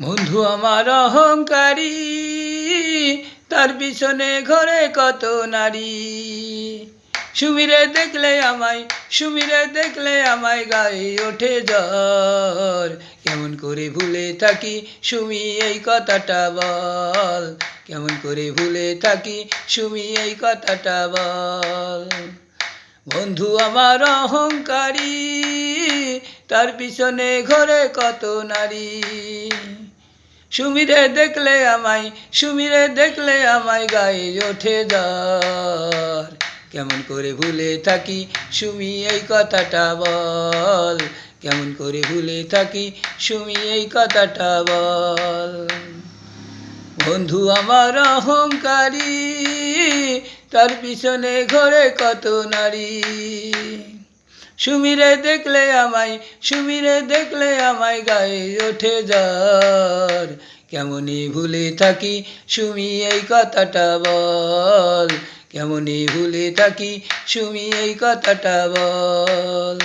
বন্ধু আমার অহংকারী, তার পিছনে ঘরে কত নারী। সুমিরে দেখলে আমায় গায়ে ওঠে জ্বর। কেমন করে ভুলে থাকি সুমি, এই কথাটা বল। কেমন করে ভুলে থাকি সুমি, এই কথাটা বল। বন্ধু আমার অহংকারী, তার পিছনে ঘরে কত নারী। সুমিরে দেখলে আমায় গায়ে ওঠে জ্বর। কেমন করে ভুলে থাকি সুমি, এই কথাটা বল। কেমন করে ভুলে থাকি সুমি, এই কথাটা বল। বন্ধু আমার অহংকারী, তার পিছনে ঘরে কত নারী। সুমিরে দেখলে আমায় গায়ে ওঠে জ্বর। কেমনই ভুলে থাকি সুমি, এই কথাটা বল। কেমনই ভুলে থাকি সুমি, এই কথাটা বল।